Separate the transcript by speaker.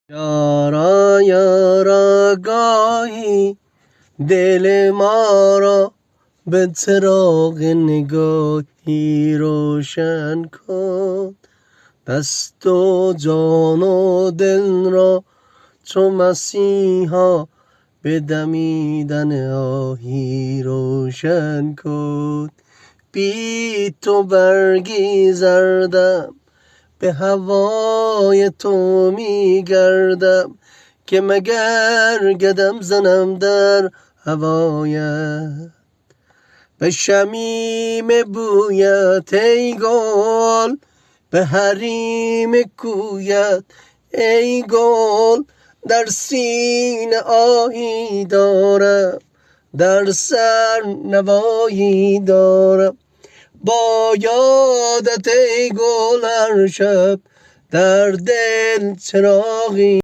Speaker 1: یارا یارا گاهی دل ما را به چراغ نگاهی روشن کن. دست و جان و دل را چو مسیحا به دمیدن آهی روشن کن. بی تو برگی زردم، به هوای تو می گردم، که مگر قدم زنم در هوایت. به شمیم بویت ای گل، به حریم کویت ای گل، در سینه آهی دارم، در سر نوایی دارم. با یادت ای گل هر شب در دل چراغی